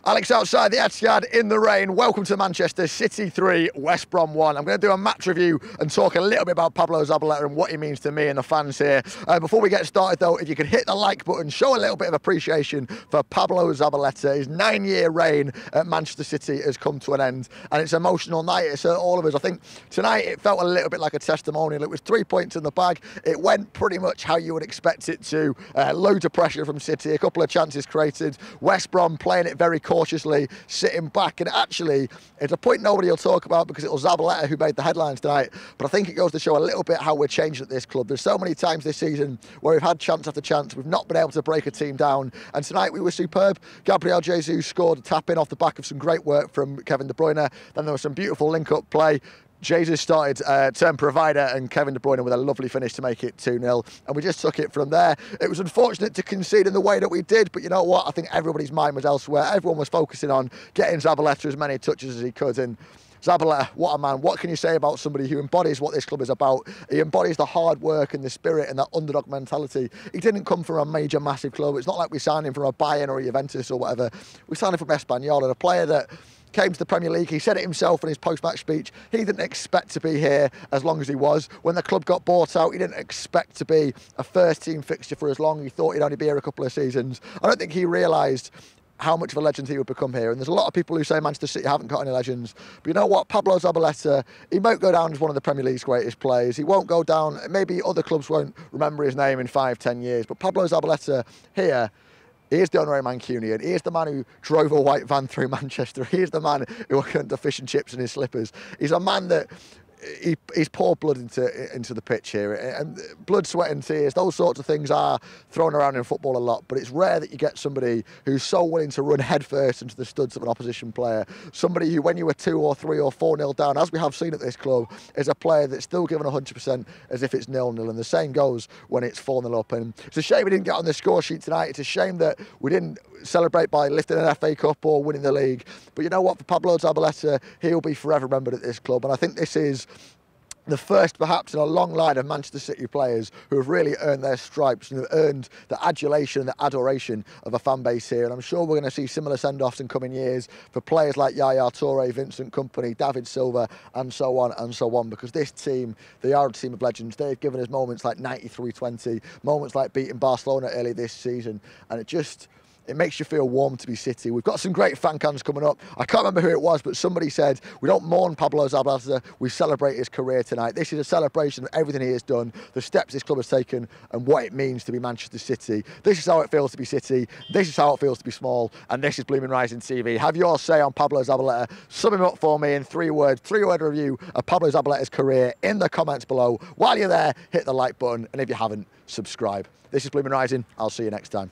Alex outside the Etihad in the rain. Welcome to Manchester City 3, West Brom 1. I'm going to do a match review and talk a little bit about Pablo Zabaleta and what he means to me and the fans here. Before we get started though, if you could hit the like button, show a little bit of appreciation for Pablo Zabaleta. His 9-year reign at Manchester City has come to an end, and it's an emotional night. It's hurt all of us. I think tonight it felt a little bit like a testimonial. It was 3 points in the bag. It went pretty much how you would expect it to. Loads of pressure from City, a couple of chances created. West Brom playing it very cautiously, sitting back, and actually it's a point nobody will talk about because it was Zabaleta who made the headlines tonight, but I think it goes to show a little bit how we're changing at this club. There's so many times this season where we've had chance after chance, we've not been able to break a team down, and tonight we were superb. Gabriel Jesus scored a tap-in off the back of some great work from Kevin De Bruyne. Then there was some beautiful link-up play. Jesus started turn provider, and Kevin De Bruyne with a lovely finish to make it 2-0, and we just took it from there. It was unfortunate to concede in the way that we did, but you know what? I think everybody's mind was elsewhere. Everyone was focusing on getting Zabaleta as many touches as he could, and Zabaleta, what a man. What can you say about somebody who embodies what this club is about? He embodies the hard work and the spirit and that underdog mentality. He didn't come from a major, massive club. It's not like we signed him from a Bayern or a Juventus or whatever. We signed him from Espanyol, and a player that came to the Premier League. He said it himself in his post-match speech. He didn't expect to be here as long as he was. When the club got bought out, he didn't expect to be a first-team fixture for as long. He thought he'd only be here a couple of seasons. I don't think he realised how much of a legend he would become here. And there's a lot of people who say Manchester City haven't got any legends. But you know what? Pablo Zabaleta, he might go down as one of the Premier League's greatest players. He won't go down, maybe other clubs won't remember his name in 5-10 years. But Pablo Zabaleta here, he is the honorary Mancunian. He is the man who drove a white van through Manchester. He is the man who went to fish and chips in his slippers. He's a man that he's poured blood into the pitch here, and blood, sweat and tears, those sorts of things are thrown around in football a lot, but it's rare that you get somebody who's so willing to run headfirst into the studs of an opposition player. Somebody who, when you were 2 or 3 or 4-0 down, as we have seen at this club, is a player that's still given 100% as if it's 0-0, and the same goes when it's 4-0 up. And it's a shame we didn't get on the score sheet tonight. It's a shame that we didn't celebrate by lifting an FA Cup or winning the league. But you know what? For Pablo Zabaleta, he'll be forever remembered at this club, and I think this is the first perhaps in a long line of Manchester City players who have really earned their stripes and have earned the adulation and the adoration of a fan base here. And I'm sure we're going to see similar send-offs in coming years for players like Yaya Toure, Vincent Kompany, David Silva, and so on, because this team, they are a team of legends. They've given us moments like 93-20, moments like beating Barcelona early this season, and it makes you feel warm to be City. We've got some great fan cams coming up. I can't remember who it was, but somebody said, we don't mourn Pablo Zabaleta, we celebrate his career tonight. This is a celebration of everything he has done, the steps this club has taken, and what it means to be Manchester City. This is how it feels to be City, this is how it feels to be small, and this is BlueMoonRisingTV. Have your say on Pablo Zabaleta. Sum him up for me in 3 words, 3-word review of Pablo Zabaleta's career in the comments below. While you're there, hit the like button, and if you haven't, subscribe. This is BlueMoonRising. I'll see you next time.